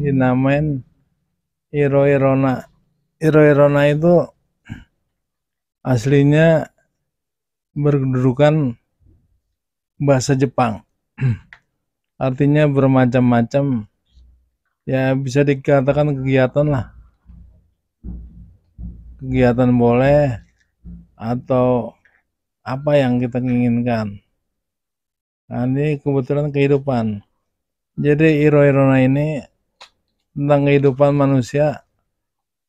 dinamain Iroirona. Iroirona itu aslinya berkedudukan bahasa Jepang. Artinya bermacam-macam, ya bisa dikatakan kegiatan lah. Kegiatan boleh atau apa yang kita inginkan. Nah, ini kebetulan kehidupan. Jadi Iroirona ini tentang kehidupan manusia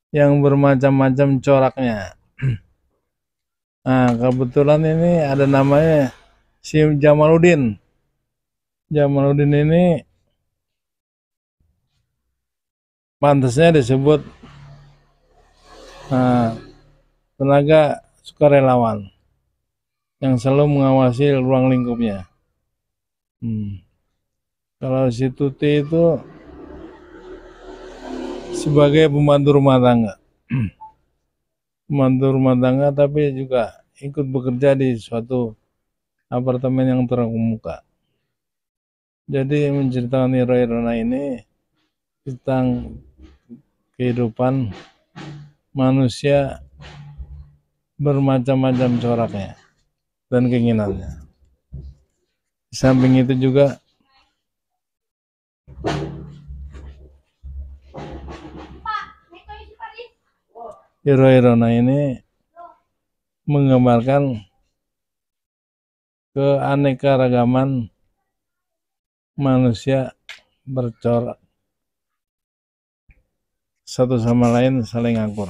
yang bermacam-macam coraknya. Nah, kebetulan ini ada namanya si Jamaluddin. Jamaluddin ini pantasnya disebut tenaga sukarelawan yang selalu mengawasi ruang lingkupnya. Kalau si Tuti itu sebagai pembantu rumah tangga. Pembantu rumah tangga tapi juga ikut bekerja di suatu apartemen yang terkemuka. Jadi menceritakan Iroirona ini tentang kehidupan manusia bermacam-macam coraknya dan keinginannya. Di samping itu juga Iroirona ini menggambarkan keanekaragaman manusia bercorak satu sama lain saling akur.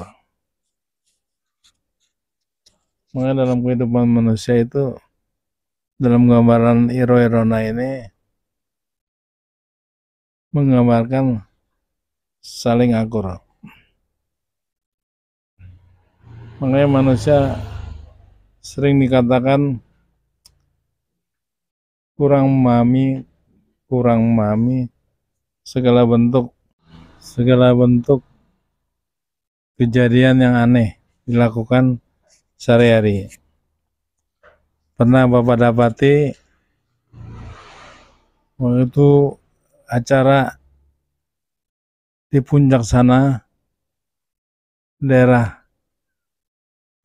Makanya dalam kehidupan manusia itu, dalam gambaran Iroirona ini menggambarkan saling akur. Makanya manusia sering dikatakan kurang memahami segala bentuk kejadian yang aneh dilakukan sehari-hari. Pernah Bapak dapati waktu itu acara di puncak sana, daerah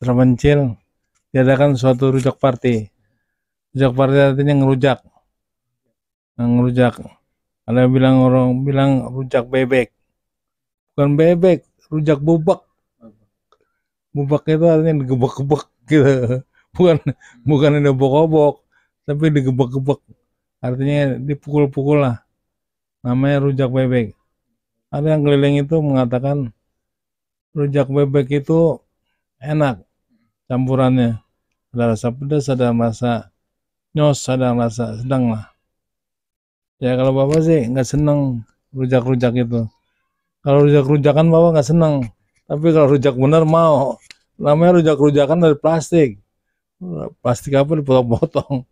terpencil, diadakan suatu rujak party. Rujak party artinya ngerujak. Ada orang bilang rujak bebek. Bukan bebek, rujak bubak. Bubak itu artinya digebek-gebek gitu. Bukan dibobok-obok, tapi digebek-gebek. Artinya dipukul-pukul lah. Namanya rujak bebek. Ada yang keliling itu mengatakan rujak bebek itu enak campurannya. Ada rasa pedas, ada rasa nyos, ada rasa sedang lah. Ya kalau Bapak sih nggak seneng rujak-rujak itu. Kalau rujak-rujakan Bapak nggak seneng. Tapi kalau rujak bener mau. Namanya rujak-rujakan dari plastik. Plastik apa dipotong-potong.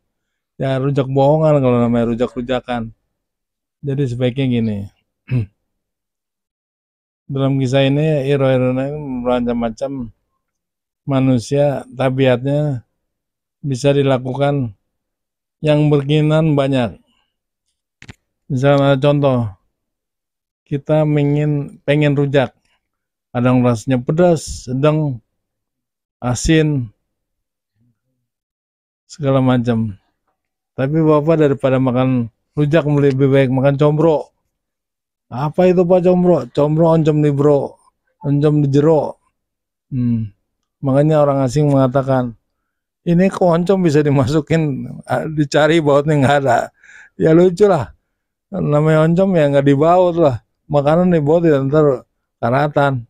Ya rujak bohongan kalau namanya rujak-rujakan. Jadi sebaiknya gini. Dalam kisah ini Iroirona ini bermacam-macam manusia, tabiatnya bisa dilakukan yang berkeinginan banyak. Misalnya contoh, kita pengen rujak, kadang rasanya pedas, sedang, asin, segala macam. Tapi Bapak daripada makan rujak lebih baik makan combro. Apa itu Pak combro? Combro oncom di bro, oncom di jero. Makanya orang asing mengatakan, ini kok oncom bisa dimasukin, dicari bautnya nggak ada. Ya lucu lah. Namanya oncom ya nggak dibaut lah. Makanan dibaut ya ntar karatan.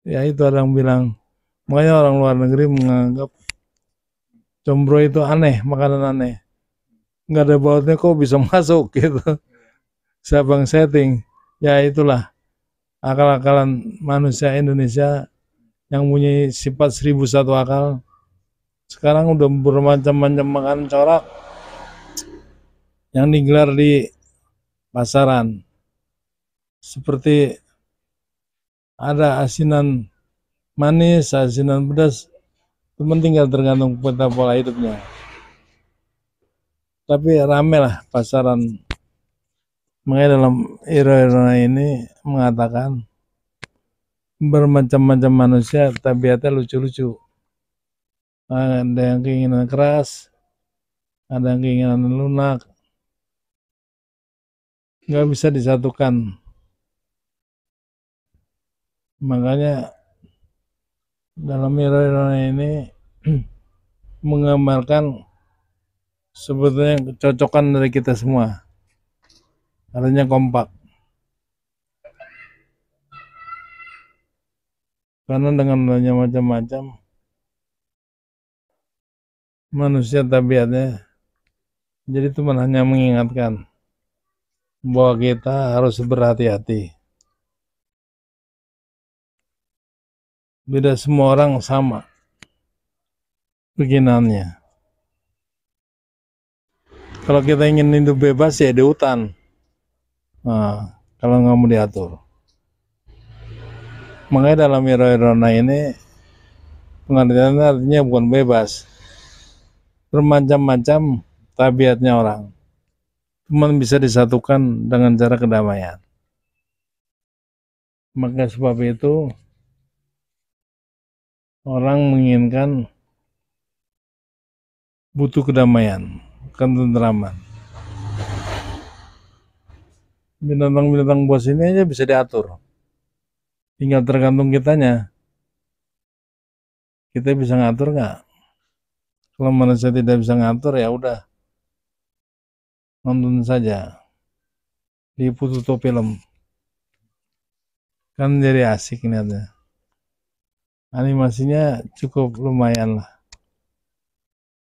Ya itu ada yang bilang. Makanya orang luar negeri menganggap combro itu aneh, makanan aneh. Nggak ada bautnya kok bisa masuk gitu. Siapa yang setting? Ya itulah akal-akalan manusia Indonesia yang punya sifat 1001 akal. Sekarang udah bermacam-macam makanan corak yang digelar di pasaran. Seperti ada asinan manis, asinan pedas. Teman tinggal tergantung peta pola hidupnya. Tapi rame lah pasaran Makanya dalam Irona ini mengatakan bermacam-macam manusia tabiatnya lucu-lucu. Ada yang keinginan keras, ada yang keinginan lunak, nggak bisa disatukan. Makanya dalam Irona ini menggambarkan sebetulnya kecocokan dari kita semua. Artinya kompak. Karena dengan adanya macam-macam manusia tabiatnya, jadi Tuhan hanya mengingatkan bahwa kita harus berhati-hati. Tidak semua orang sama bikinannya. Kalau kita ingin hidup bebas ya di hutan. Nah, kalau nggak mau diatur. Makanya dalam Irona ini pengertiannya artinya bukan bebas. Bermacam-macam tabiatnya orang. Cuma bisa disatukan dengan cara kedamaian. Maka sebab itu orang menginginkan butuh kedamaian, ketentraman. Binatang-binatang buas ini aja bisa diatur. Tinggal tergantung kitanya. Kita bisa ngatur nggak? Kalau manusia tidak bisa ngatur ya udah nonton saja di tutup film. Kan jadi asik niatnya. Animasinya cukup lumayan lah.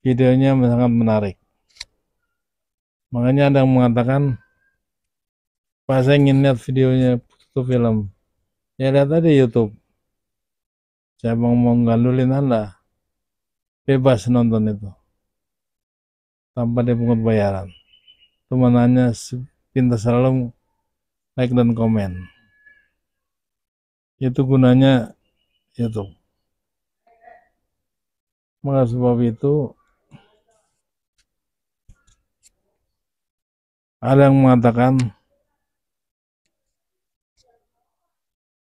Videonya sangat menarik. Makanya ada yang mengatakan, Pak saya ingin lihat videonya tutup film. Ya lihat aja di YouTube. Siapa yang mau gandulin Anda, bebas nonton itu. Tanpa dipungut bayaran. Temanannya pintar selalu like dan komen. Itu gunanya YouTube. Maka sebab itu ada yang mengatakan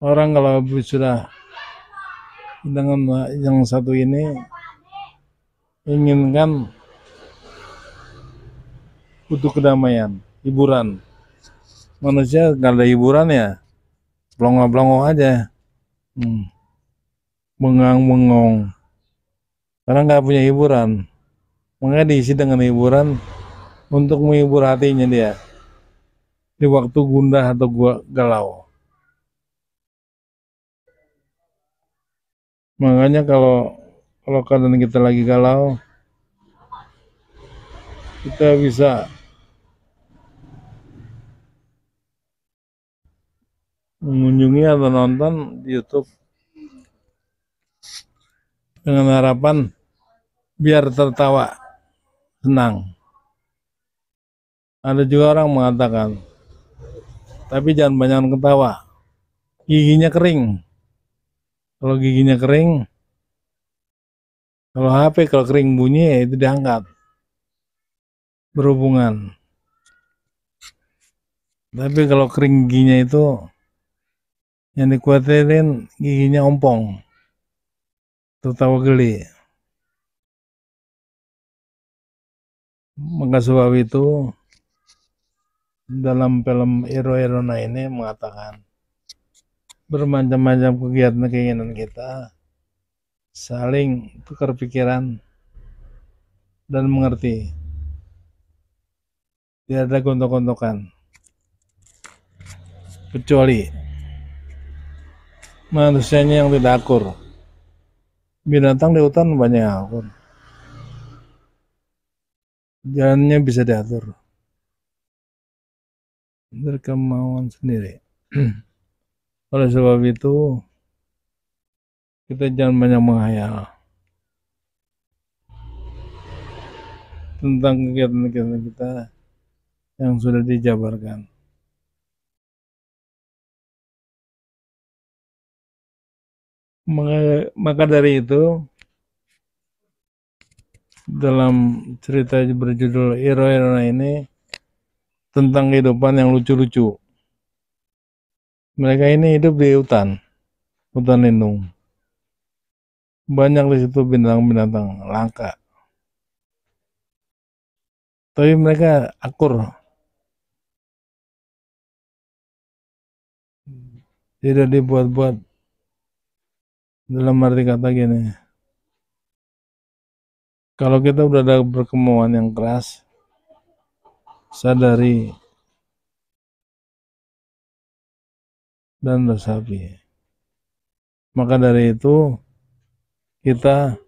orang kalau sudah dengan yang satu ini inginkan butuh kedamaian, hiburan. Manusia gak ada hiburan ya, blongong-blongong aja, bengang-bengong. Karena nggak punya hiburan, makanya diisi dengan hiburan untuk menghibur hatinya dia di waktu gundah atau galau. Makanya kalau keadaan kita lagi galau, kita bisa mengunjungi atau nonton di YouTube dengan harapan biar tertawa, senang. Ada juga orang mengatakan, tapi jangan banyak ketawa, giginya kering. Kalau giginya kering, kalau HP kalau kering bunyi ya itu diangkat, berhubungan. Tapi kalau kering giginya itu yang dikhawatirin giginya ompong, tertawa geli. Maka sebab itu dalam film Irona ini mengatakan bermacam-macam kegiatan keinginan kita saling tukar pikiran dan mengerti. Tidak ada gontok-gontokan kecuali manusianya yang tidak akur. Binatang di hutan banyak yang akur, jalannya bisa diatur dari kemauan sendiri. Oleh sebab itu kita jangan banyak menghayal tentang kegiatan-kegiatan kita yang sudah dijabarkan. Maka dari itu dalam cerita berjudul Irona ini tentang kehidupan yang lucu-lucu. Mereka ini hidup di hutan lindung. Banyak di situ binatang-binatang langka. Tapi mereka akur. Tidak dibuat-buat. Dalam arti kata gini, kalau kita udah ada berkemauan yang keras, sadari dan resapi. Maka dari itu kita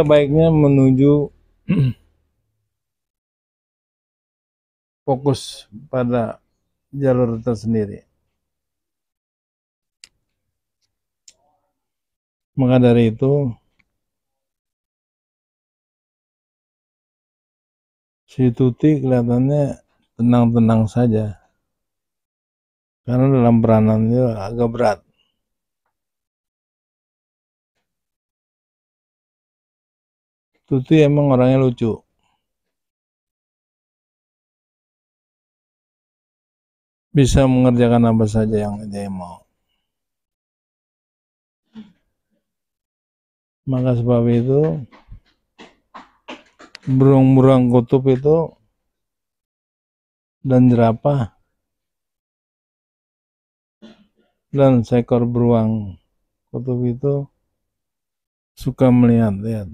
baiknya menuju fokus pada jalur tersendiri. Maka dari itu si Tuti kelihatannya tenang-tenang saja. Karena dalam peranannya agak berat. Tuti emang orangnya lucu. Bisa mengerjakan apa saja yang dia mau. Maka sebab itu burung-burung kutub itu dan jerapah dan seekor beruang kutub itu suka melihat-lihat.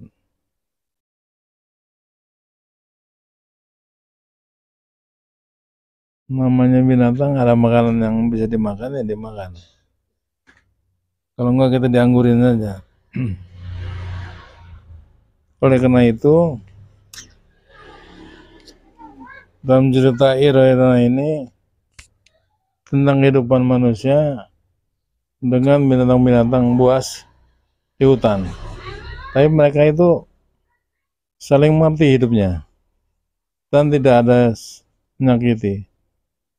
Namanya binatang, ada makanan yang bisa dimakan ya dimakan. Kalau enggak kita dianggurin saja. Oleh karena itu dalam cerita Ira-Ira ini tentang kehidupan manusia dengan binatang-binatang buas di hutan. Tapi mereka itu saling mengerti hidupnya dan tidak ada menyakiti.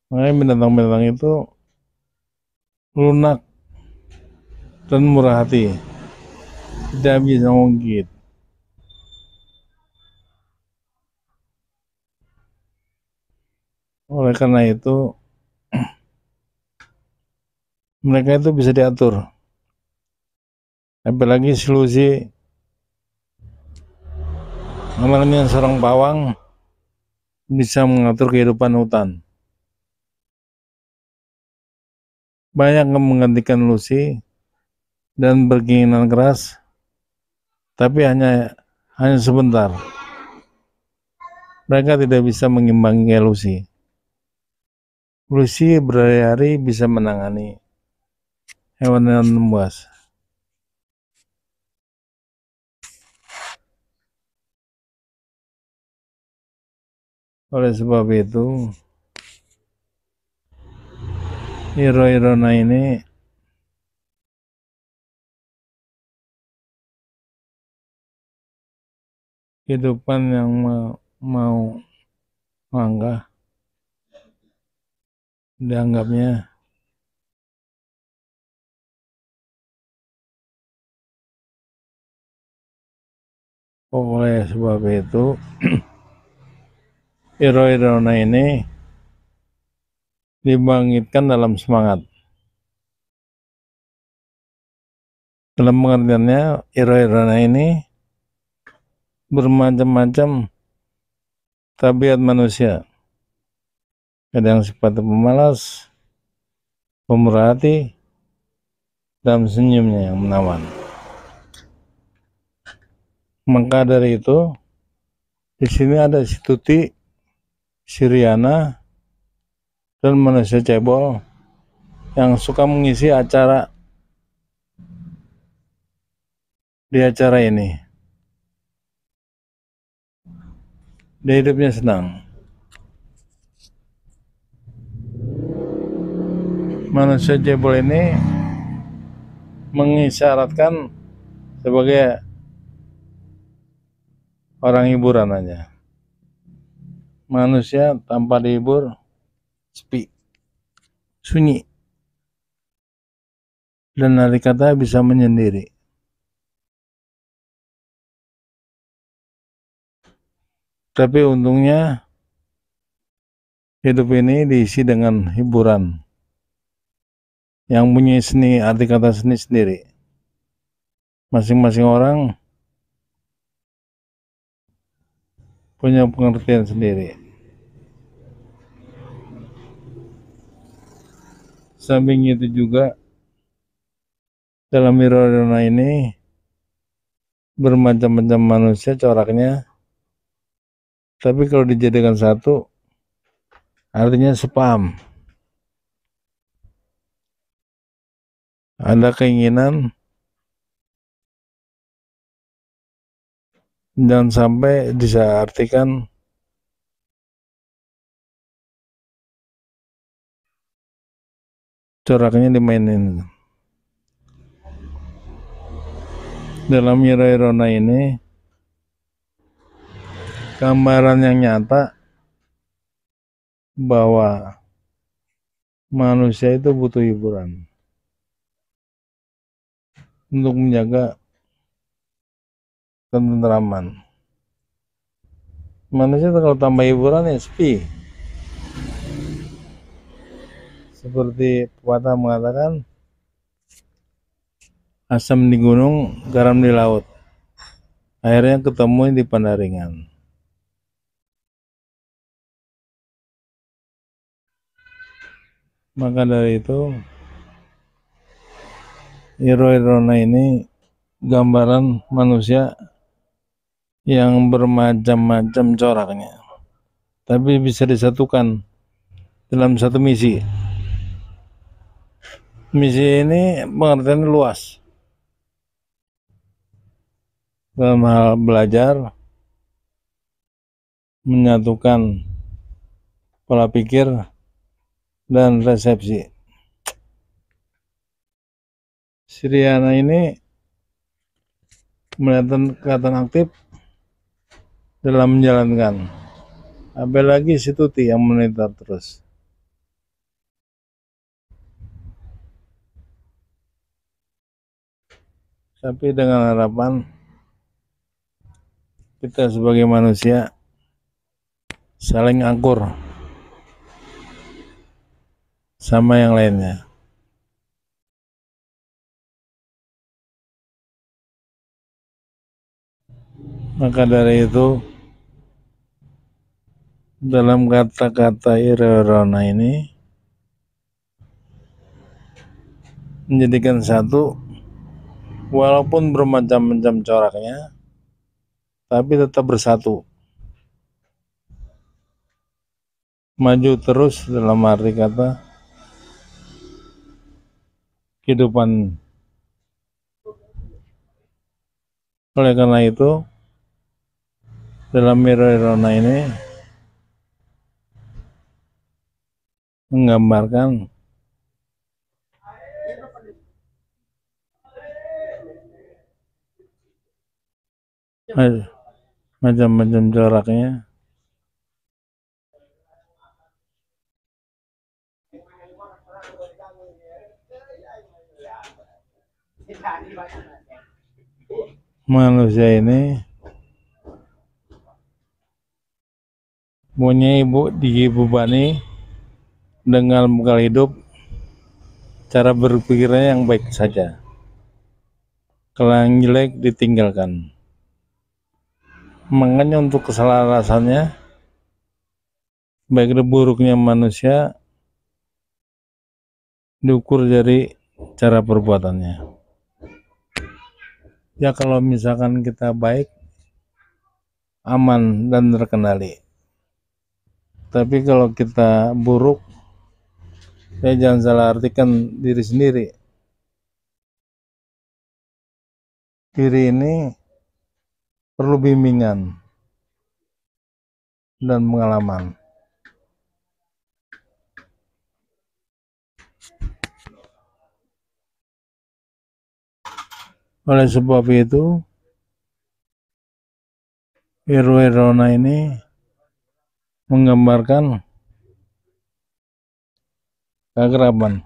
Makanya binatang-binatang itu lunak dan murah hati, tidak bisa ngungkit. Oleh karena itu mereka itu bisa diatur. Apalagi Lucy namanya seorang pawang bisa mengatur kehidupan hutan. Banyak yang menggantikan Lucy dan berkeinginan keras, tapi hanya sebentar. Mereka tidak bisa mengimbangi Lucy. Lucy berhari-hari bisa menangani hewan-hewan buas. Oleh sebab itu, Iro-Irona ini kehidupan yang mau langkah dianggapnya oleh sebab itu Iro-Irona ini dibangkitkan dalam semangat. Dalam pengertiannya Iro-Irona ini bermacam-macam tabiat manusia. Ada yang sifatnya pemalas, pemurah hati, dan senyumnya yang menawan. Maka dari itu di sini ada si Tuti, si Riana, dan manusia cebol yang suka mengisi acara di acara ini. Dia hidupnya senang. Manusia cebol ini mengisyaratkan sebagai orang hiburan aja. Manusia tanpa dihibur sepi, sunyi, dan hari kata bisa menyendiri. Tapi untungnya hidup ini diisi dengan hiburan yang punya seni, arti kata seni sendiri. Masing-masing orang punya pengertian sendiri. Samping itu juga dalam Wirarona ini bermacam-macam manusia coraknya, tapi kalau dijadikan satu artinya sepaham. Ada keinginan jangan sampai disartikan coraknya dimainin. Dalam Wirarona ini gambaran yang nyata bahwa manusia itu butuh hiburan untuk menjaga ketentraman. Manusia kalau tambah hiburan ya sepi. Seperti pepatah mengatakan, asam di gunung, garam di laut. Akhirnya ketemu di Pandaringan. Maka dari itu, Wirarona ini gambaran manusia yang bermacam-macam coraknya, tapi bisa disatukan dalam satu misi. Misi ini pengertiannya luas dalam hal belajar, menyatukan pola pikir dan resepsi. Si Riana ini kelihatan aktif dalam menjalankan. Apalagi si Tuti yang monitor terus. Tapi dengan harapan kita sebagai manusia saling akur sama yang lainnya. Maka dari itu, dalam kata-kata Wirarona ini menjadikan satu, walaupun bermacam-macam coraknya, tapi tetap bersatu. Maju terus dalam arti kata kehidupan. Oleh karena itu, dalam Wirarona ini menggambarkan macam-macam coraknya, manusia ini punya dibebani dengan bekal hidup, cara berpikirnya yang baik saja. Kalau yang jelek ditinggalkan. Makanya untuk keselarasannya, baik dan buruknya manusia diukur dari cara perbuatannya. Ya kalau misalkan kita baik, aman dan terkendali. Tapi kalau kita buruk, ya jangan salah artikan diri sendiri. Diri ini perlu bimbingan dan pengalaman. Oleh sebab itu, Wirarona ini menggambarkan keakraban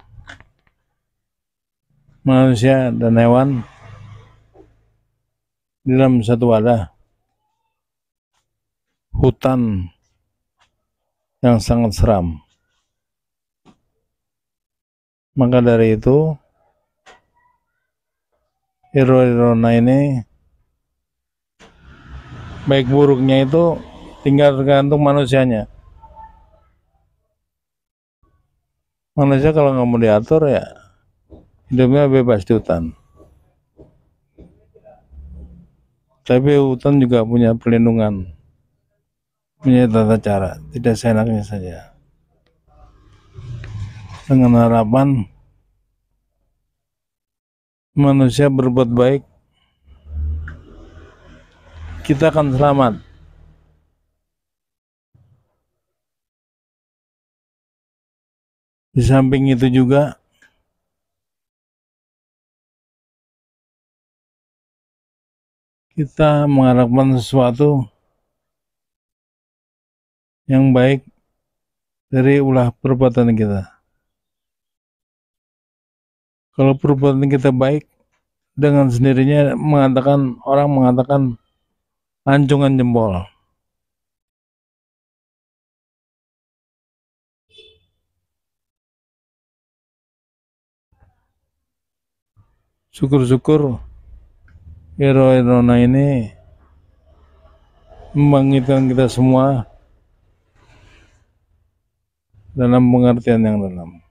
manusia dan hewan dalam satu wadah hutan yang sangat seram. Maka dari itu irona ini baik buruknya itu tinggal tergantung manusianya. Manusia kalau nggak mau diatur ya hidupnya bebas di hutan. Tapi hutan juga punya perlindungan, punya tata cara, tidak seenaknya saja. Dengan harapan manusia berbuat baik, kita akan selamat. Di samping itu juga kita mengharapkan sesuatu yang baik dari ulah perbuatan kita. Kalau perbuatan kita baik, dengan sendirinya orang mengatakan ancungan jempol. Syukur-syukur irona ini membangkitkan kita semua dalam pengertian yang dalam.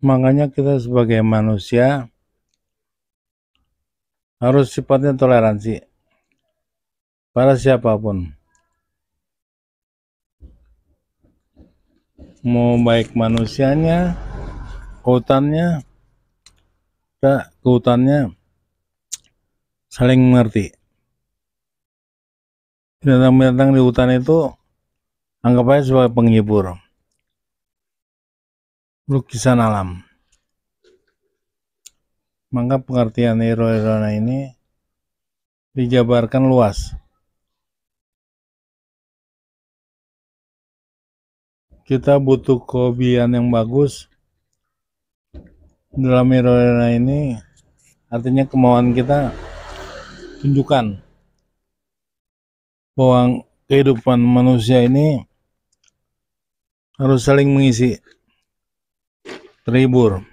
Makanya kita sebagai manusia harus sifatnya toleransi pada siapapun. Mau baik manusianya, hutannya, kehutannya, saling mengerti. Binatang-binatang di hutan itu anggap aja sebagai penghibur, lukisan alam. Maka pengertian irona ini dijabarkan luas. Kita butuh kehobian yang bagus dalam irona ini, artinya kemauan kita tunjukkan bahwa kehidupan manusia ini harus saling mengisi, terhibur.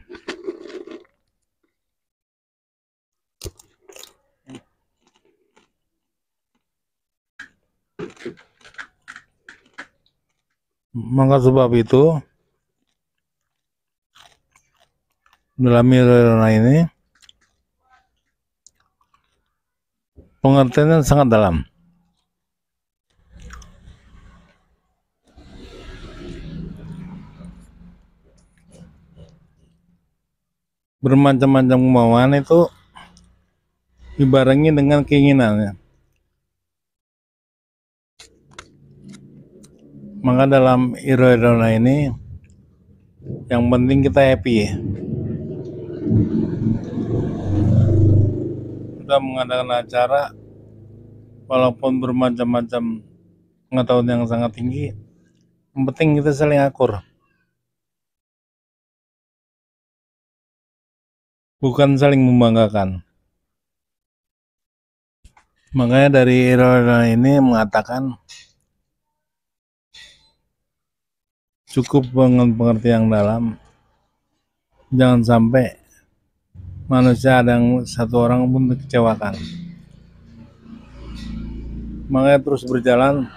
Maka sebab itu dalam irona ini pengertiannya sangat dalam. Bermacam-macam kemauan itu dibarengi dengan keinginannya. Maka dalam irona ini yang penting kita happy. Kita mengadakan acara walaupun bermacam-macam pengetahuan yang sangat tinggi, yang penting kita saling akur, bukan saling membanggakan. Makanya dari irona ini mengatakan cukup dengan pengertian yang dalam, jangan sampai manusia ada yang satu orang pun dikecewakan. Makanya terus berjalan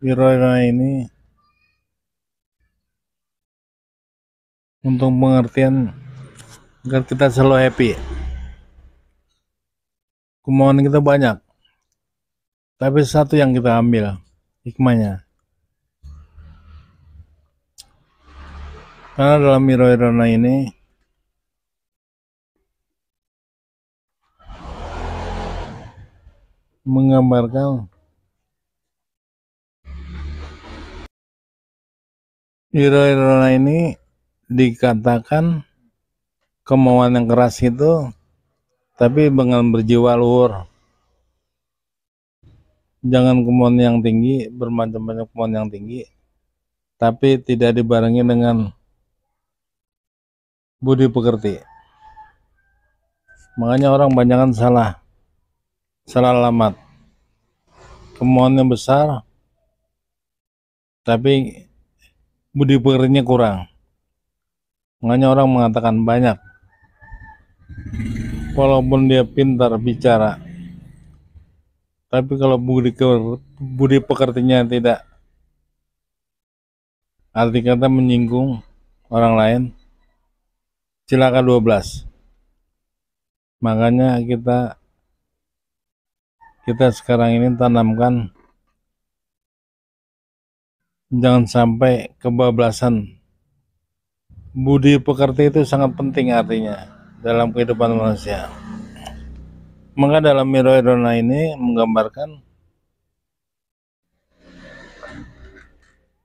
irona ini untuk pengertian agar kita selalu happy. Kemauan kita banyak, tapi satu yang kita ambil hikmahnya. Karena dalam irona ini menggambarkan irona ini dikatakan kemauan yang keras itu, tapi dengan berjiwa luhur. Jangan kemauan yang tinggi, bermacam-macam kemauan yang tinggi, tapi tidak dibarengi dengan budi pekerti. Makanya orang banyak salah alamat. kemauannya besar, tapi budi pekertinya kurang. Makanya orang mengatakan banyak, walaupun dia pintar bicara, tapi kalau budi pekertinya tidak, arti kata menyinggung orang lain, celaka 12. Makanya kita sekarang ini tanamkan jangan sampai kebablasan. Budi pekerti itu sangat penting artinya dalam kehidupan manusia. Maka dalam Miro Irona ini menggambarkan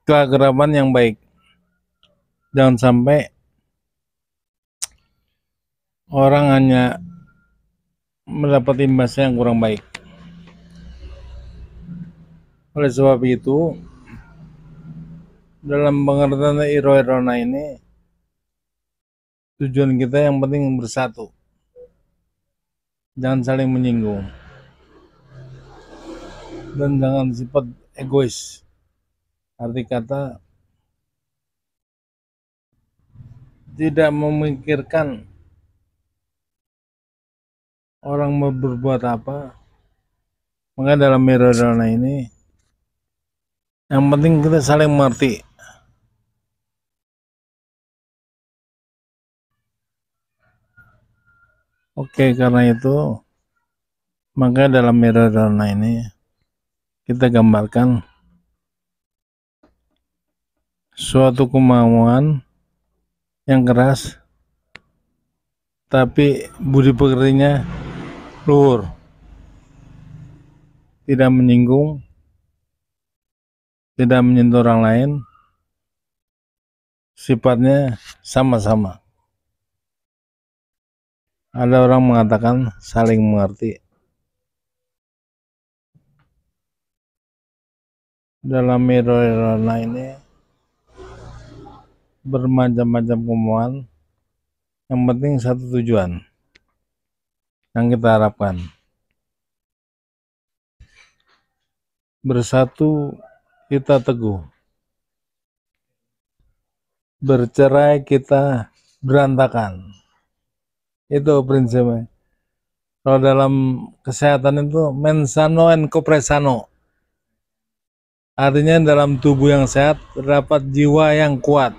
keakraban yang baik. Jangan sampai orang hanya mendapat imbasnya yang kurang baik. Oleh sebab itu, dalam pengertian Miro Irona ini, tujuan kita yang penting bersatu. Jangan saling menyinggung. Dan jangan sifat egois. Arti kata tidak memikirkan orang mau berbuat apa. Maka dalam Miro Irona ini yang penting kita saling mengerti. Oke, karena itu maka dalam Miro Irona ini kita gambarkan suatu kemauan yang keras, tapi budi pekertinya luhur, tidak menyinggung, tidak menyentuh orang lain, sifatnya sama-sama. Ada orang mengatakan saling mengerti. Dalam Miro Irona ini bermacam-macam kemauan, yang penting satu tujuan yang kita harapkan. Bersatu kita teguh, bercerai kita berantakan. Itu prinsipnya. Kalau dalam kesehatan itu mens sano et corpore sano. Artinya dalam tubuh yang sehat terdapat jiwa yang kuat.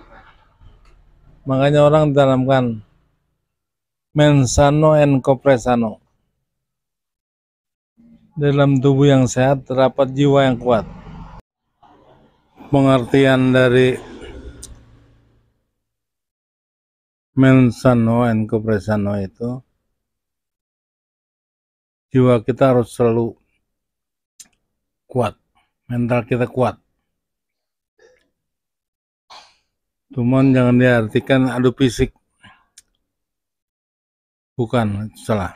Makanya orang tanamkan mens sano et corpore sano. Dalam tubuh yang sehat terdapat jiwa yang kuat. Pengertian dari mens sano et corpore sano itu, jiwa kita harus selalu kuat, mental kita kuat. Cuman jangan diartikan adu fisik. Bukan, salah.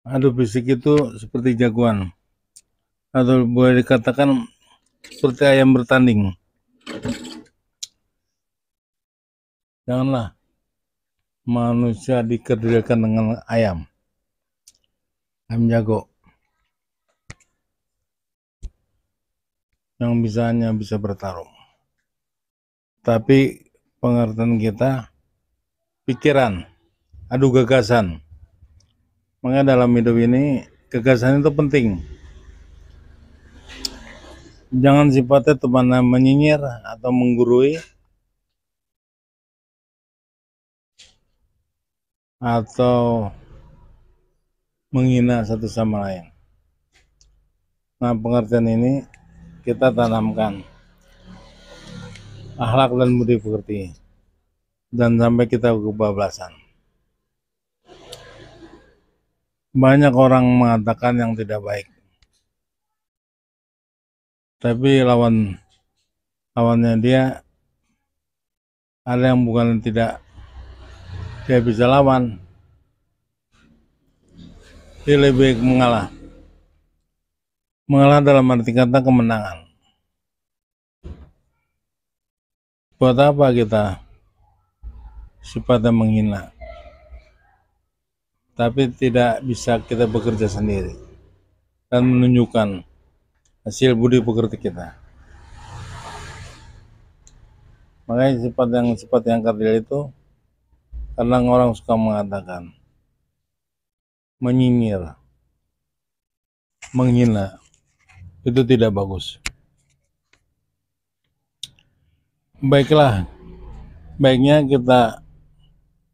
Adu fisik itu seperti jagoan. Atau boleh dikatakan seperti ayam bertanding. Janganlah manusia dikedirkan dengan ayam jago yang hanya bisa bertarung. Tapi pengertian kita pikiran, adu gagasan. Makanya dalam hidup ini gagasan itu penting. Jangan sifatnya teman menyinyir atau menggurui, atau menghina satu sama lain. Nah, pengertian ini kita tanamkan akhlak dan budi pekerti, dan sampai kita kebablasan. Banyak orang mengatakan yang tidak baik, tapi lawannya dia ada yang bukan tidak dia bisa lawan, dia lebih baik mengalah dalam arti kata kemenangan. Buat apa kita sifatnya menghina, tapi tidak bisa kita bekerja sendiri. dan menunjukkan hasil budi pekerti kita. Makanya sifat yang kadil itu kadang orang suka mengatakan menyinyir, menghina, itu tidak bagus. Baiknya kita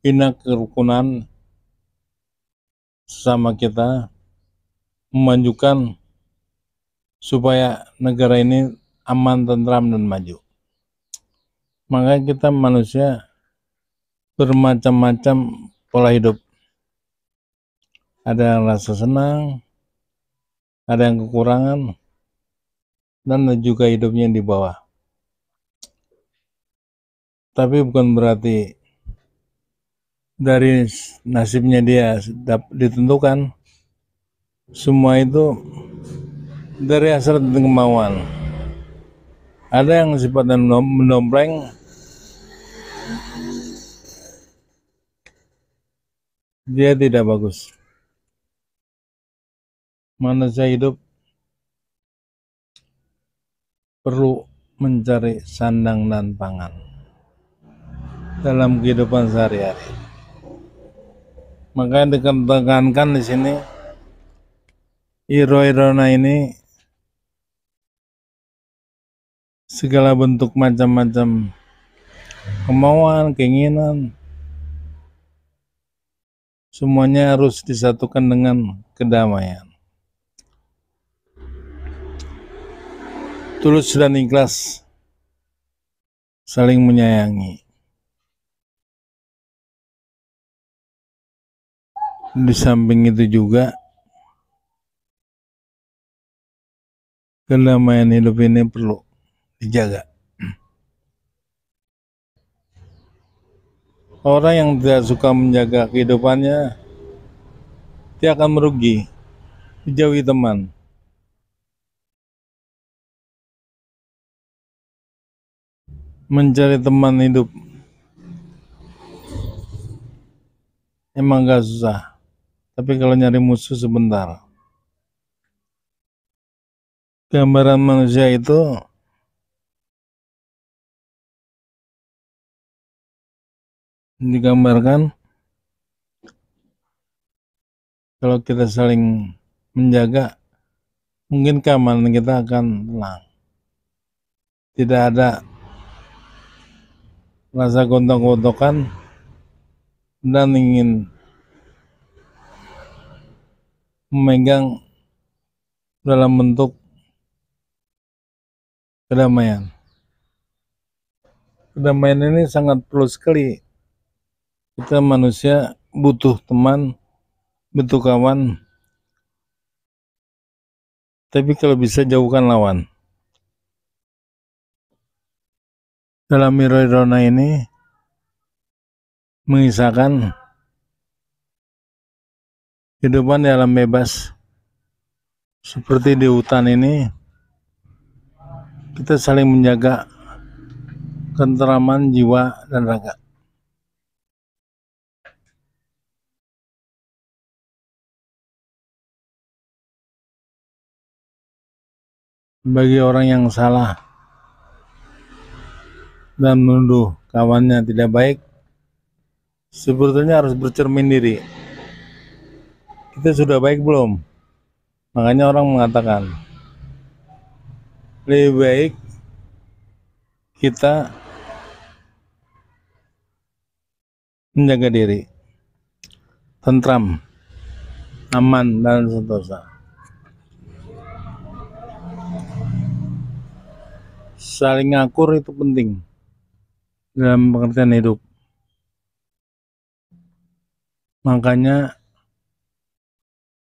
bina kerukunan sesama kita, memajukan supaya negara ini aman, tentram, dan maju. Makanya kita manusia bermacam-macam pola hidup. Ada yang rasa senang, ada yang kekurangan, dan ada juga hidupnya di bawah. Tapi bukan berarti dari nasibnya dia ditentukan. Semua itu dari hasrat dan kemauan. Ada yang sifatnya mendompleng, dia tidak bagus. Manusia hidup perlu mencari sandang dan pangan dalam kehidupan sehari-hari. Makanya ditekankan di sini, iro-irona ini segala bentuk macam-macam kemauan, keinginan, semuanya harus disatukan dengan kedamaian. Tulus dan ikhlas saling menyayangi. Di samping itu juga kedamaian hidup ini perlu dijaga. Orang yang tidak suka menjaga kehidupannya, dia akan merugi, dijauhi teman. Mencari teman hidup emang gak susah, tapi kalau nyari musuh sebentar. Gambaran manusia itu digambarkan kalau kita saling menjaga, mungkin keamanan kita akan tenang. Tidak ada rasa gontok-gontokan dan ingin memegang dalam bentuk kedamaian. Kedamaian ini sangat perlu sekali. Kita manusia butuh teman, butuh kawan, tapi kalau bisa jauhkan lawan. Dalam iro-irona ini mengisahkan kehidupan di alam bebas. Seperti di hutan ini, kita saling menjaga ketenteraman jiwa dan raga. Bagi orang yang salah dan menuduh kawannya tidak baik, sebetulnya harus bercermin diri. Kita sudah baik belum? Makanya orang mengatakan lebih baik kita menjaga diri, tentram, aman, dan sentosa. Saling akur itu penting dalam pengertian hidup. Makanya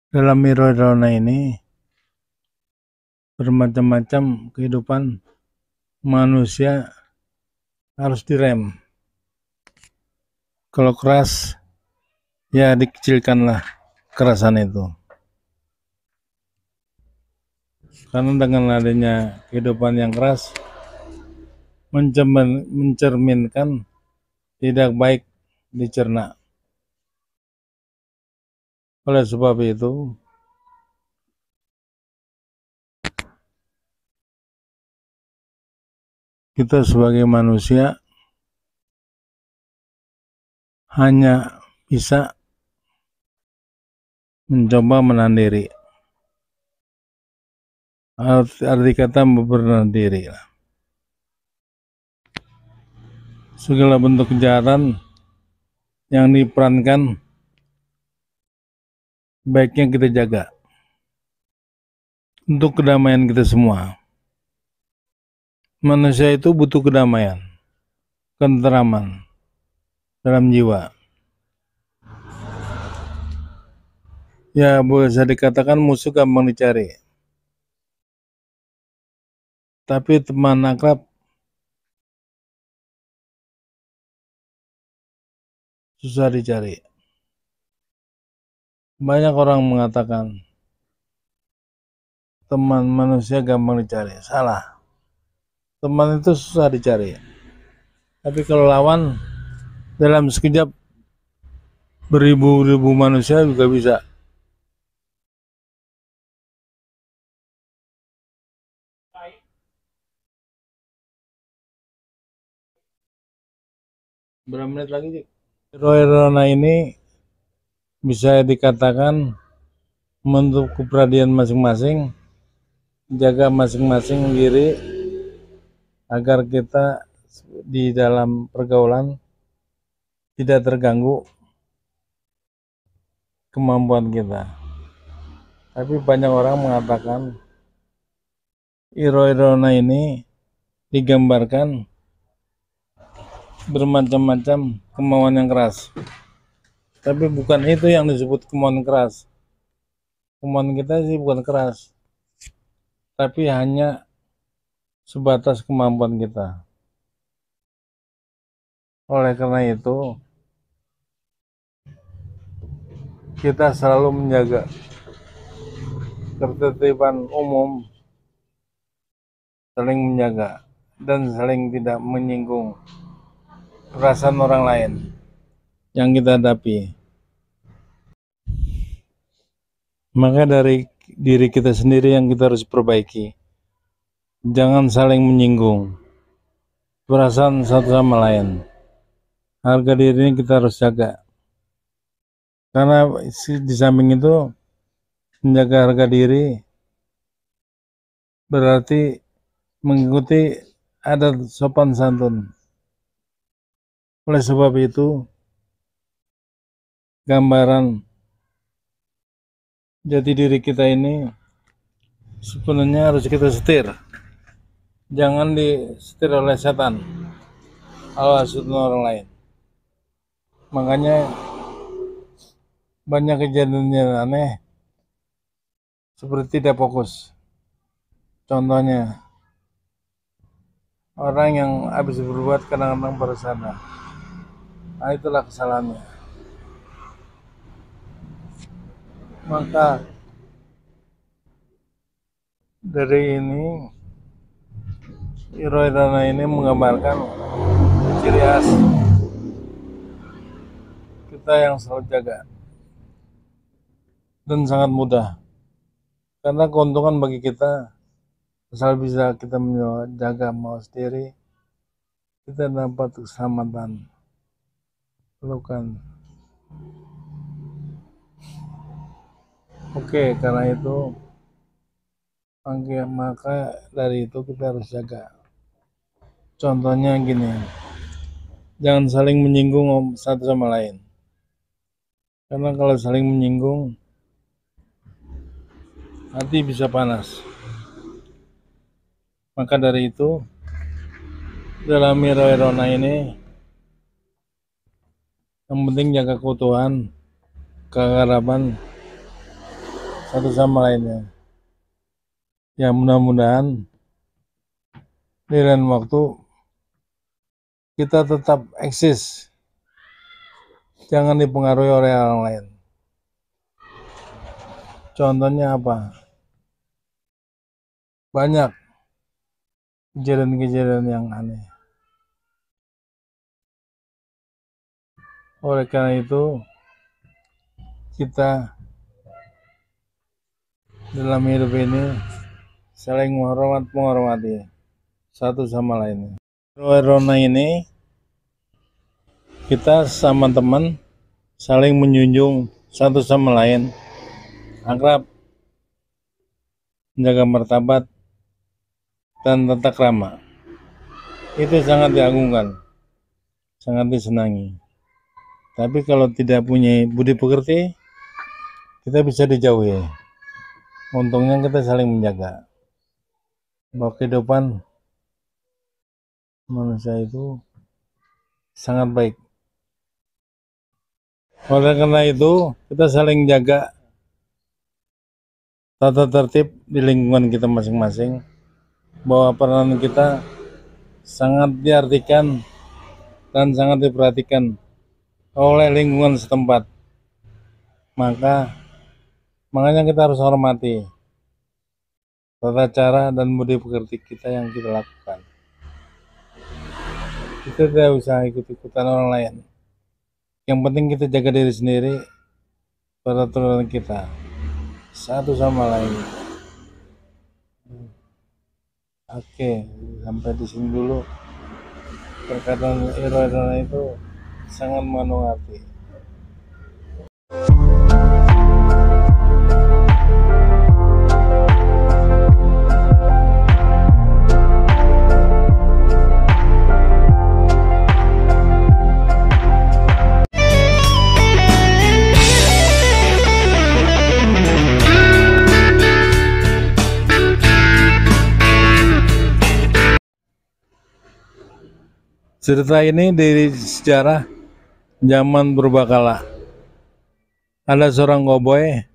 dalam iro-irona ini bermacam-macam kehidupan manusia harus direm. Kalau keras, ya dikecilkanlah kerasan itu. Karena dengan adanya kehidupan yang keras mencerminkan tidak baik dicerna. Oleh sebab itu, kita sebagai manusia hanya bisa mencoba menahan diri. Arti kata berbenah diri. Segala bentuk kejahatan yang diperankan baiknya kita jaga untuk kedamaian kita semua. Manusia itu butuh kedamaian, ketenteraman dalam jiwa. Ya, bisa dikatakan musuh gampang dicari, tapi teman akrab susah dicari. Banyak orang mengatakan teman manusia gampang dicari. Salah. Teman itu susah dicari. Tapi kalau lawan dalam sekejap beribu-ribu manusia juga bisa. Berapa menit lagi, Cik? Hero-hero ini bisa dikatakan membentuk kepribadian masing-masing, jaga masing-masing diri agar kita di dalam pergaulan tidak terganggu kemampuan kita. Tapi banyak orang mengatakan hero-hero ini digambarkan bermacam-macam kemauan yang keras. Tapi bukan itu yang disebut kemauan keras. Kemauan kita sih bukan keras, tapi hanya sebatas kemampuan kita. Oleh karena itu, kita selalu menjaga ketertiban umum, saling menjaga dan saling tidak menyinggung perasaan orang lain yang kita hadapi. Maka dari diri kita sendiri yang kita harus perbaiki. Jangan saling menyinggung perasaan satu sama lain. Harga diri ini kita harus jaga. Karena di samping itu menjaga harga diri berarti mengikuti adat sopan santun. Oleh sebab itu, gambaran jati diri kita ini sebenarnya harus kita setir. Jangan disetir oleh setan, hasut orang lain. Makanya banyak kejadian aneh seperti tidak fokus. Contohnya, orang yang habis berbuat kadang-kadang baru sadar. Nah, itulah kesalahannya. Maka dari ini hero-hero ini menggambarkan ciri khas kita yang selalu jaga dan sangat mudah, karena keuntungan bagi kita asal bisa kita menjaga mau sendiri, kita dapat keselamatan. Lakukan. Oke, karena itu maka dari itu kita harus jaga. Contohnya gini, jangan saling menyinggung satu sama lain. Karena kalau saling menyinggung, hati bisa panas. Maka dari itu, dalam hero-hero ini, yang penting jaga keutuhan, keakraban satu sama lainnya. Ya, mudah-mudahan di lain waktu kita tetap eksis, jangan dipengaruhi oleh orang lain. Contohnya apa? Banyak kejadian-kejadian yang aneh. Oleh karena itu, kita dalam hidup ini saling menghormati satu sama lainnya. Corona ini kita sama teman saling menjunjung satu sama lain, akrab, menjaga martabat dan tata krama. Itu sangat diagungkan, sangat disenangi. Tapi kalau tidak punya budi pekerti, kita bisa dijauhi. Untungnya kita saling menjaga. Bahwa kehidupan manusia itu sangat baik. Oleh karena itu, kita saling jaga tata tertib di lingkungan kita masing-masing, bahwa peranan kita sangat diartikan dan sangat diperhatikan oleh lingkungan setempat. Makanya kita harus hormati tata cara dan budi pekerti kita yang kita lakukan. Kita tidak usah ikut-ikutan orang lain. Yang penting kita jaga diri sendiri, peraturan kita satu sama lain. Oke, sampai di sini dulu. Perkataan Irwana itu sangat mengandung arti. Cerita ini dari sejarah zaman purbakala. Ada seorang koboi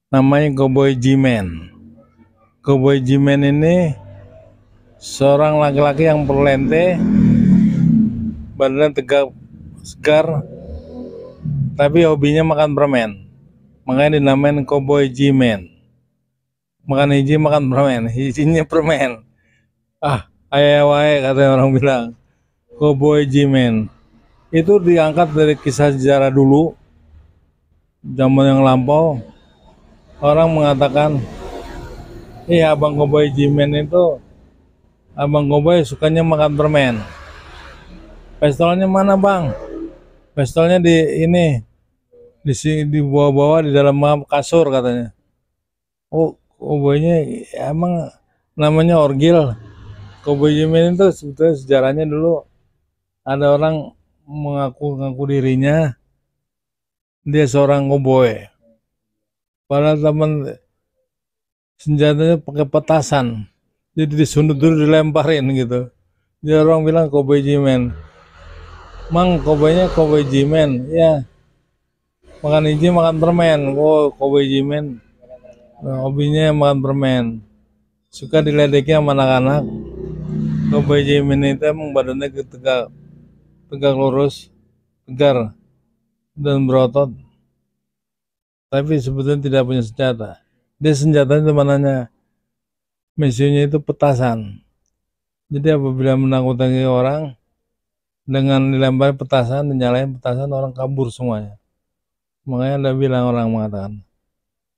namanya Koboi Jimen. Koboi Jimen ini seorang laki-laki yang perlente, badannya tegap, segar, tapi hobinya makan permen. Makanya dinamain Koboi Jimen. Makan hiji, makan permen, hijinya permen. Ayah wae katanya orang bilang. Koboi Jimen itu diangkat dari kisah sejarah dulu, zaman yang lampau. Orang mengatakan, abang Koboi Jimen itu, abang Koboi sukanya makan permen. Pistolnya mana bang? Pistolnya di bawah-bawah di dalam kasur katanya. Oh, Koboinya emang namanya Orgil. Koboi Jimen itu sebetulnya sejarahnya dulu ada orang mengaku dirinya dia seorang koboi. Padahal teman senjatanya pakai petasan. Jadi disundut dulu dilemparin gitu. Jadi orang bilang Koboi Jimen. Mang koboinya Koboi Jimen. Ya. Makan hiji makan permen. Oh, Koboi Jimen. Hobinya makan permen. Suka diledeki sama anak-anak. Koboi Jimen itu emang badannya tegak lurus, tegar, dan berotot. Tapi sebetulnya tidak punya senjata. Dia senjatanya temanannya, misinya itu petasan. Jadi apabila menakutkan orang dengan dilempar petasan, dinyalain petasan, orang kabur semuanya. Makanya ada bilang orang mengatakan,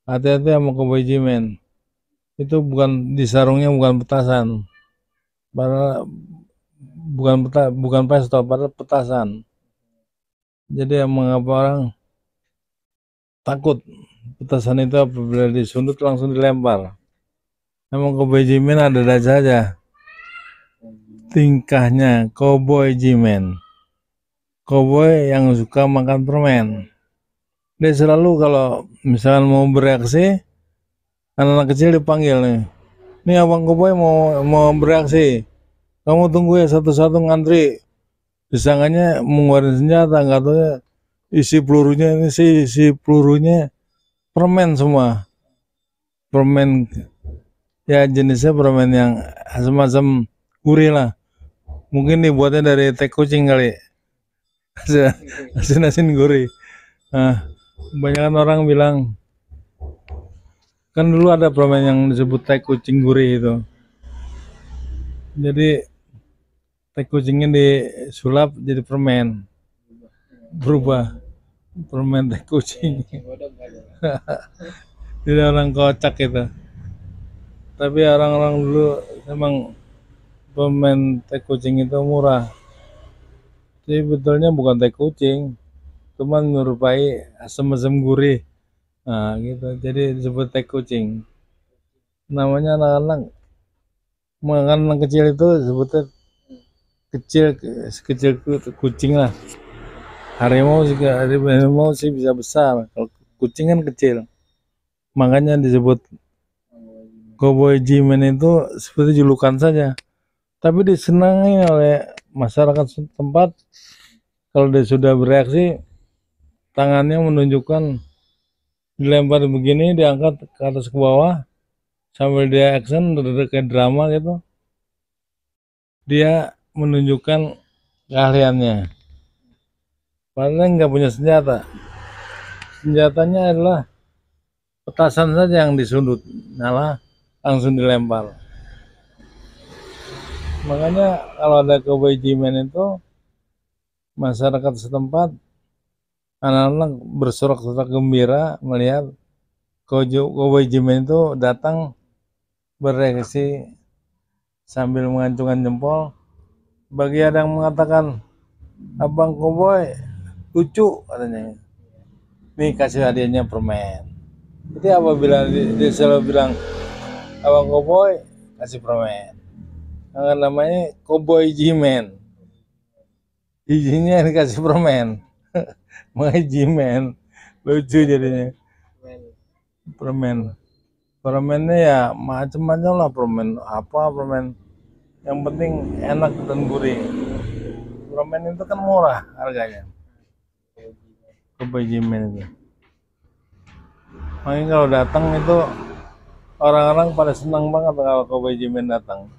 hati-hati sama Koboi Jimen. Itu bukan di sarungnya bukan petasan, padahal bukan pistol, padahal petasan. Jadi yang mengapa orang takut petasan itu apabila disundut langsung dilempar. Memang Koboi Jimen ada saja tingkahnya Koboi Jimen. Koboi yang suka makan permen. Dia selalu kalau misalkan mau bereaksi, anak-anak kecil dipanggil nih. Nih abang Koboi mau bereaksi. Kamu tunggu ya satu-satu ngantri. Disangkanya mengeluarkan senjata, nggak tahu ya isi pelurunya permen semua. Permen ya jenisnya permen yang semacam gurih lah. Mungkin dibuatnya dari teh kucing kali. Asin-asin gurih. Nah, kebanyakan orang bilang kan dulu ada permen yang disebut teh kucing gurih itu. Jadi teh kucingnya disulap jadi permen, berubah permen teh kucing. Jadi orang kocak itu. Tapi orang-orang dulu emang permen teh kucing itu murah. Jadi betulnya bukan teh kucing, cuman menyerupai asam-asam gurih. Nah, gitu. Jadi disebut teh kucing. Namanya anak-anak, anak kecil itu sebutnya kecil, sekecil kucing lah. Harimau sih bisa besar. Kalau kucing kan kecil. Makanya disebut Cowboy Jimin itu seperti julukan saja. Tapi disenangi oleh masyarakat setempat. Kalau dia sudah bereaksi, tangannya menunjukkan dilempar begini, diangkat ke atas ke bawah, sambil dia action, kayak drama gitu. Dia menunjukkan keahliannya. Padahal nggak punya senjata. Senjatanya adalah petasan saja yang disundut, nyala langsung dilempar. Makanya kalau ada Cowboy Jimin itu, masyarakat setempat, anak-anak bersorak-sorak gembira melihat Cowboy Jimin itu datang bereaksi sambil mengacungkan jempol. Bagi ada yang mengatakan, Abang Cowboy lucu katanya. Nih kasih hadiahnya permen. Jadi apabila dia selalu bilang, Abang Cowboy kasih permen. Nah, namanya Cowboy Jimin. Giginya dikasih permen. Makanya Jimin. Lucu jadinya. Permen. Permennya ya macam-macam lah, permen apa, permen yang penting enak dan gurih. Permen itu kan murah harganya. Cowboy Jimin itu. Makanya kalau datang itu orang-orang pada senang banget kalau Cowboy Jimin datang.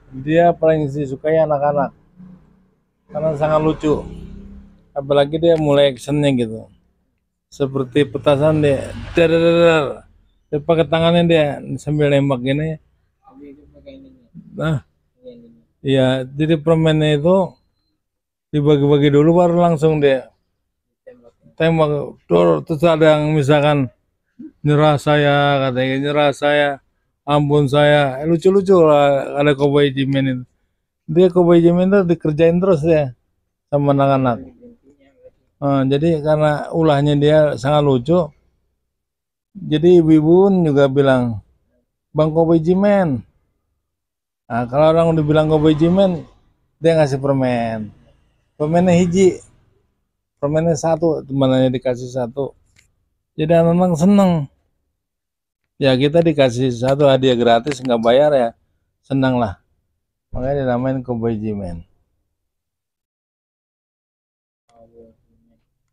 Dia paling disukai anak-anak karena sangat lucu. Apalagi dia mulai actionnya gitu. Seperti petasan dia, dia pakai tangannya dia sambil nembak gini. Nah, iya, jadi permennya itu dibagi-bagi dulu baru langsung dia tembak. Terus ada yang misalkan nyerah saya, katanya nyerah saya, ampun saya. Lucu-lucu lah ada Cowboy Jimin itu. Dia Cowboy Jimin itu dikerjain terus ya sama anak-anak. Jadi karena ulahnya dia sangat lucu, jadi ibu-ibu juga bilang, Bang Cowboy Jimin. Nah, kalau orang udah bilang Cowboy Jimin, dia ngasih permen. Permennya hiji, permennya satu, temannya dikasih satu. Jadi anak-anak seneng. Ya kita dikasih satu hadiah gratis, nggak bayar ya, senang lah. Makanya dinamain Cowboy Jimin.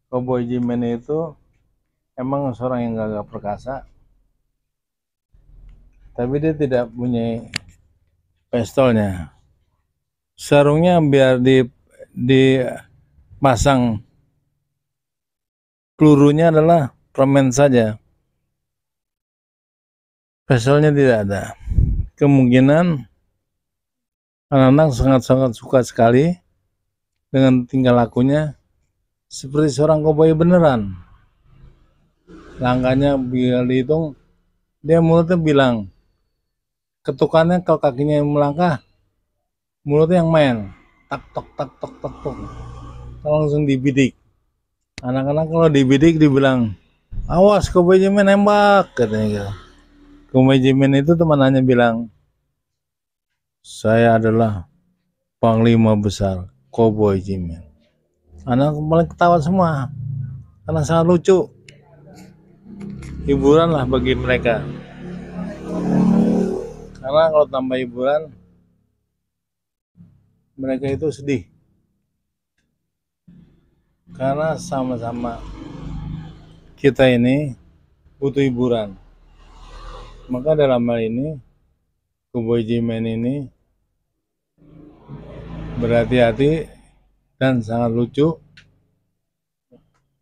Cowboy Jimin itu emang seorang yang gagah perkasa, tapi dia tidak punya pistolnya. Sarungnya biar dipasang, pelurunya adalah permen saja. Pistolnya tidak ada. Kemungkinan anak-anak sangat-sangat suka sekali dengan tingkah lakunya seperti seorang koboi beneran. Langkahnya bila dihitung, dia mulutnya bilang, ketukannya kalau kakinya yang melangkah, mulutnya yang main, tak tok tak tok tak tok, langsung dibidik. Anak-anak kalau dibidik dibilang, awas Cowboy Jimin nembak katanya gitu. Cowboy Jimin itu temanannya bilang, saya adalah panglima besar Cowboy Jimin. Anak paling ketawa semua karena sangat lucu, hiburan lah bagi mereka. Karena kalau tambah hiburan, mereka itu sedih karena sama-sama kita ini butuh hiburan. Maka dalam hal ini Cowboy Jimin ini berhati-hati dan sangat lucu.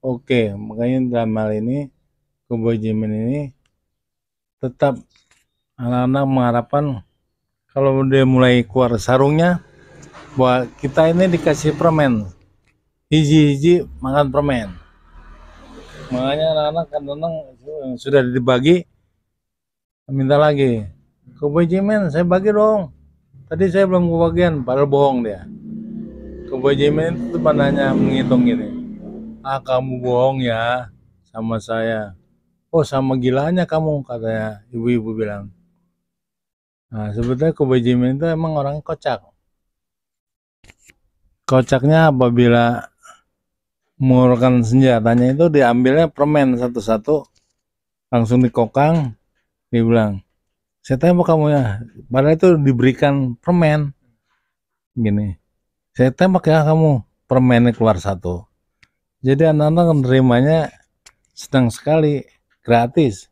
Oke, makanya dalam hal ini Cowboy Jimin ini tetap anak-anak mengharapkan kalau dia mulai keluar sarungnya bahwa kita ini dikasih permen, hiji-hiji makan permen. Makanya anak-anak kadang sudah dibagi minta lagi. Cowboy Jimin, saya bagi dong. Tadi saya belum kebagian, padahal bohong dia. Cowboy Jimin itu cuma nanya menghitung gini. Ah, kamu bohong ya sama saya. Oh, sama gilanya kamu, katanya ibu-ibu bilang. Nah, sebetulnya Cowboy Jimin itu emang orang kocak. Kocaknya apabila mengeluarkan senjatanya itu diambilnya permen satu-satu, langsung dikokang, dia bilang, saya tembak kamu ya. Padahal itu diberikan permen. Gini, saya tembak ya kamu, permennya keluar satu. Jadi anak-anak menerimanya senang sekali, gratis.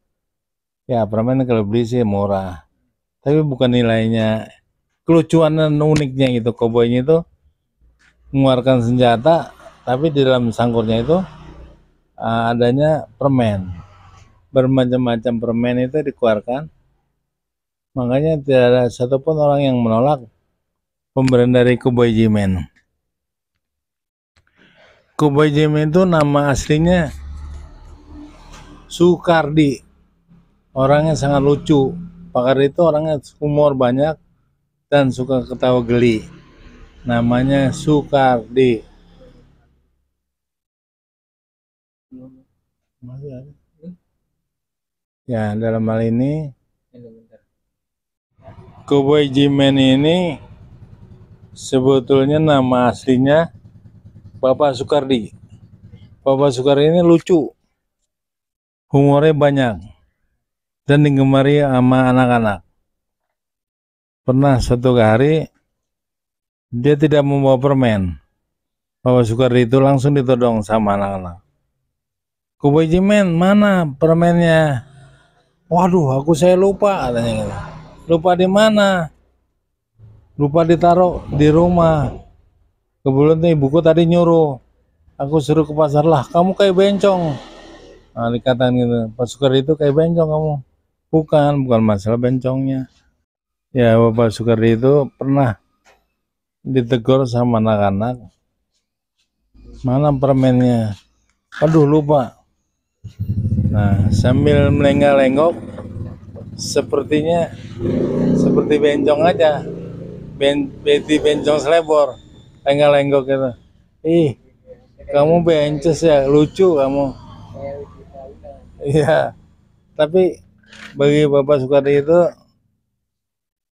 Ya permen kalau beli sih murah, tapi bukan nilainya. Kelucuan dan uniknya itu koboynya itu mengeluarkan senjata, tapi di dalam sangkurnya itu adanya permen. Bermacam-macam permen itu dikeluarkan, makanya tidak ada satupun orang yang menolak pemberian dari Cowboy Jimin. Cowboy Jimin itu nama aslinya Sukardi, orangnya sangat lucu. Pakar itu orangnya humor banyak dan suka ketawa geli. Namanya Sukardi. Ya, dalam hal ini Cowboy Jimin ini sebetulnya nama aslinya Bapak Sukardi. Bapak Sukardi ini lucu, humornya banyak, dan digemari sama anak-anak. Pernah suatu hari dia tidak membawa permen. Bapak Sukardi itu langsung ditodong sama anak-anak. Cowboy Jimin, mana permennya? Waduh, saya lupa, katanya gitu. Lupa di mana? Lupa ditaruh di rumah. Kebetulan ibuku tadi nyuruh, aku suruh ke pasar lah. Kamu kayak bencong. Nah, dikatakan gitu. Pak Sukardi itu kayak bencong kamu. Bukan masalah bencongnya. Ya, Bapak Sukardi itu pernah ditegur sama anak-anak. Mana permennya? Aduh, lupa. Nah, sambil melengak-lengok, sepertinya seperti bencong aja. Beti bencong selebor. Lenggak-lenggok gitu. Ih, kamu bencos ya, lucu kamu. Iya, tapi bagi Bapak Sukardi itu,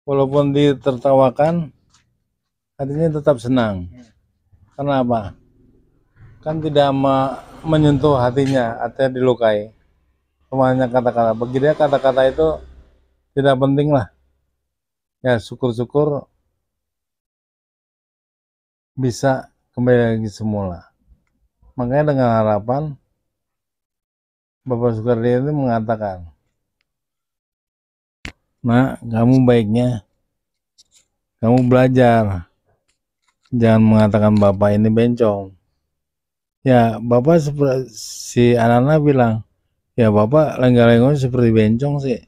walaupun ditertawakan, hatinya tetap senang. Kenapa? Kan tidak menyentuh hatinya, artinya dilukai. Semuanya kata-kata. Bagi dia kata-kata itu tidak penting lah. Ya syukur-syukur bisa kembali lagi semula. Makanya dengan harapan Bapak Sukardi itu mengatakan, nah kamu baiknya kamu belajar, jangan mengatakan bapak ini bencong. Ya bapak si anak-anak bilang, ya bapak lenggak-lenggok seperti bencong sih.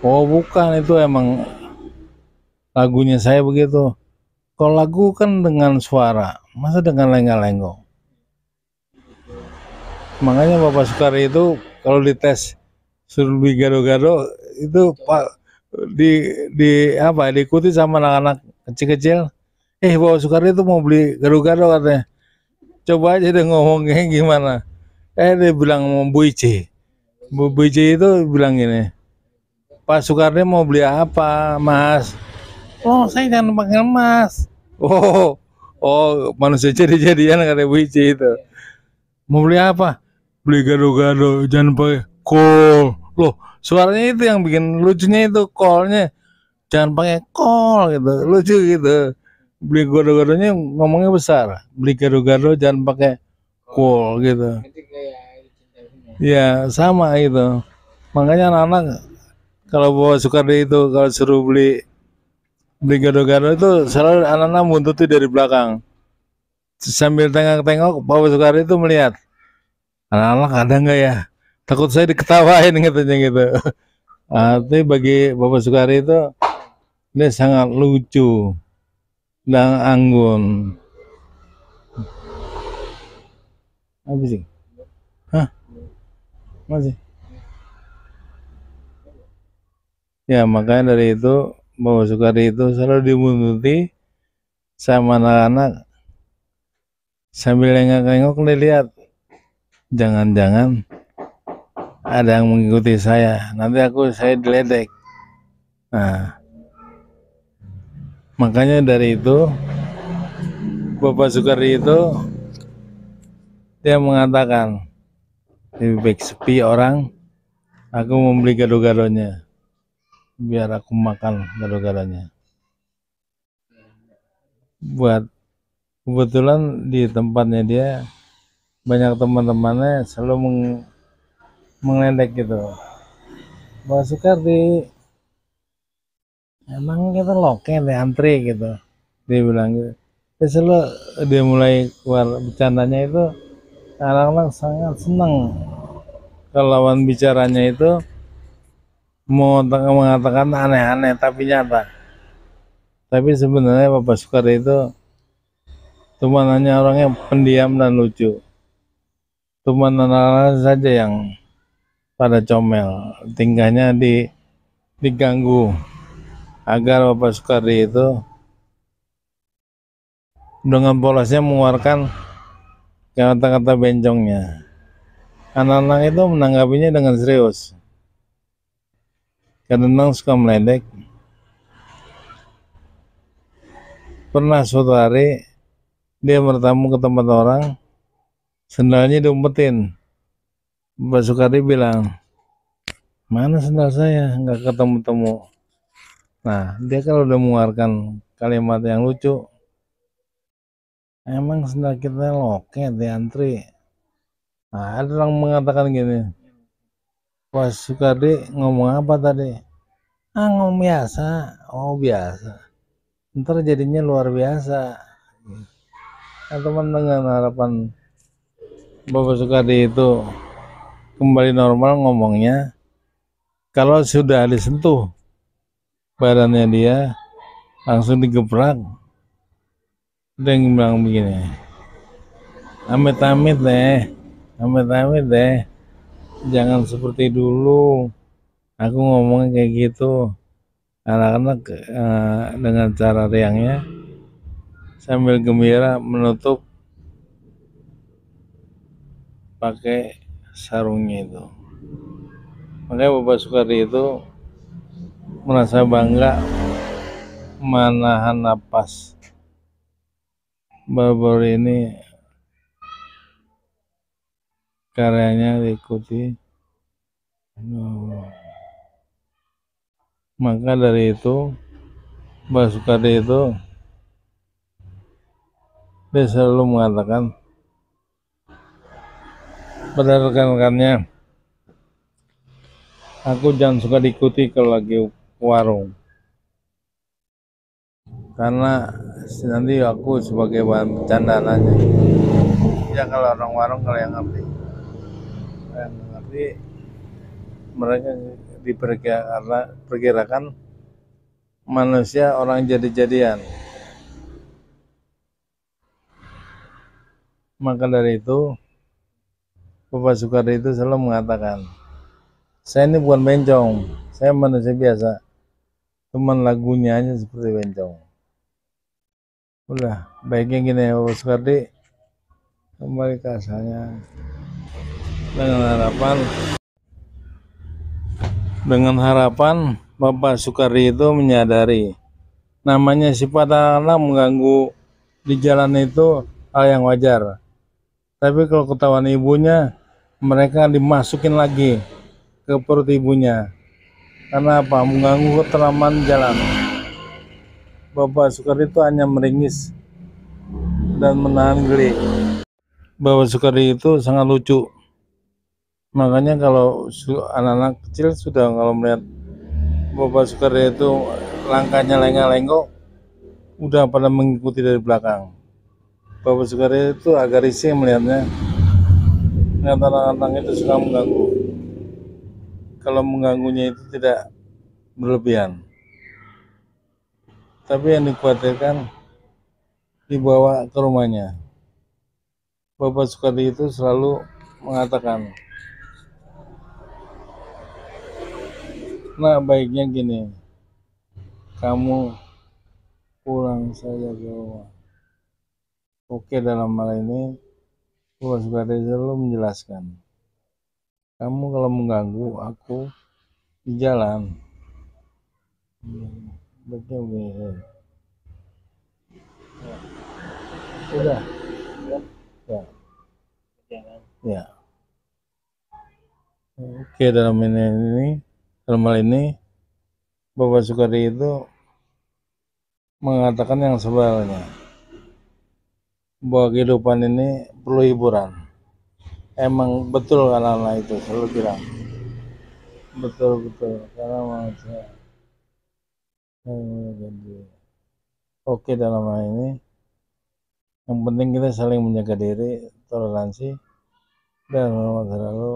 Oh bukan, itu emang lagunya saya begitu. Kalau lagu kan dengan suara, masa dengan lenggak-lenggok. Makanya Bapak Sukardi itu kalau dites suruh beli gado-gado itu pak diikuti sama anak-anak kecil-kecil. Bapak Sukardi itu mau beli gado-gado katanya. Coba aja deh ngomongnya gimana. Dia bilang mau Bu Ici. Bu Ici itu bilang gini, Pak Sukardi mau beli apa, Mas? Oh, saya jangan panggil Mas. Manusia jadi-jadian kata Bu Ici itu. Mau beli apa? Beli gado-gado, jangan pakai kol. Loh, suaranya itu yang bikin lucunya itu kolnya. Jangan pakai kol gitu, lucu gitu. Beli gado-gadonya ngomongnya besar. Beli gado-gado jangan pakai kol gitu. Ya sama itu. Makanya anak-anak kalau bawa Sukardi itu kalau suruh beli gado-gado itu selalu anak-anak buntuti dari belakang. Sambil tengok-tengok Bapak Sukardi itu melihat anak-anak ada nggak ya, takut saya diketawain katanya gitu. Tapi bagi Bapak Sukardi itu dia sangat lucu dan anggun. Apa sih? Hah? Masih? Ya makanya dari itu Bapak Soekardi itu selalu dibuntuti sama anak-anak sambil nengok-nengok lihat, jangan-jangan ada yang mengikuti saya, nanti saya diledek. Nah, makanya dari itu Bapak Soekardi itu dia mengatakan lebih baik sepi orang, aku membeli gado-gadonya biar aku makan gado-gadonya. Buat kebetulan di tempatnya dia banyak teman-temannya selalu mengeledek gitu, Bapak Soekardi emang kita loket ya antri gitu, dia bilang gitu. Selalu dia mulai keluar bercandanya itu, anak-anak sangat senang kalau lawan bicaranya itu mau mengatakan aneh-aneh tapi nyata. Tapi sebenarnya Bapak Soekardi itu cuma hanya orangnya pendiam dan lucu. Cuma anak-anak saja yang pada comel, tingkahnya diganggu agar Bapak Soekardi itu dengan polosnya mengeluarkan kata-kata bencongnya. Anak-anak itu menanggapinya dengan serius. Kadang suka meledek. Pernah suatu hari dia bertamu ke tempat orang, sendalnya diumpetin. Bapak Soekardi bilang, mana sendal saya? Nggak ketemu-temu. Nah, dia kalau udah mengeluarkan kalimat yang lucu, emang sendal kita loket di antri. Nah, ada orang mengatakan gini, Pak Soekardi ngomong apa tadi? Ngomong biasa. Oh biasa, ntar jadinya luar biasa. Nah, teman, dengan harapan Bapak Soekardi itu kembali normal ngomongnya, kalau sudah disentuh badannya dia langsung digebrak. Dia bilang begini, amit-amit deh, jangan seperti dulu aku ngomongnya kayak gitu. Anak-anak dengan cara riangnya sambil gembira menutup pakai sarungnya itu. Makanya Bapak Soekardi itu merasa bangga menahan napas. Baru ini karyanya diikuti. Maka dari itu Bapak Soekardi itu dia selalu mengatakan pada rekan-rekannya, aku jangan suka diikuti kalau lagi warung, karena nanti aku sebagai bahan bercandaan aja. Ya kalau orang warung, kalau yang ngerti mereka diperkirakan manusia orang jadi-jadian. Maka dari itu Bapak Soekardi itu selalu mengatakan, saya ini bukan bencong, saya manusia biasa, cuman lagunya aja seperti bencong. Udah, baiknya gini ya Bapak Soekardi, kembali ke asalnya dengan harapan Bapak Soekardi itu menyadari namanya sifat anak mengganggu di jalan itu hal yang wajar. Tapi kalau ketahuan ibunya, mereka dimasukin lagi ke perut ibunya. Karena apa? Mengganggu ketentraman jalan. Bapak Soekardi itu hanya meringis dan menahan geli. Bapak Soekardi itu sangat lucu. Makanya kalau anak-anak kecil sudah kalau melihat Bapak Soekardi itu langkahnya lenga-lenggok, udah pada mengikuti dari belakang. Bapak Soekardi itu agak risih melihatnya. Anak-anak itu suka mengganggu. Kalau mengganggunya itu tidak berlebihan, tapi yang dikhawatirkan dibawa ke rumahnya. Bapak Soekardi itu selalu mengatakan, Nah, baiknya gini, kamu pulang saja ke rumah. Oke, dalam hal ini Bapak Sukardi selalu menjelaskan, kamu kalau mengganggu aku di jalan, baiknya begini saja. Udah, ya, ya. Oke, dalam hal ini Bapak Sukardi itu mengatakan yang sebenarnya, bahwa kehidupan ini perlu hiburan. Emang betul kan anak itu selalu bilang, betul karena saya jadi oke dalam hal ini. Yang penting kita saling menjaga diri, toleransi, dan selalu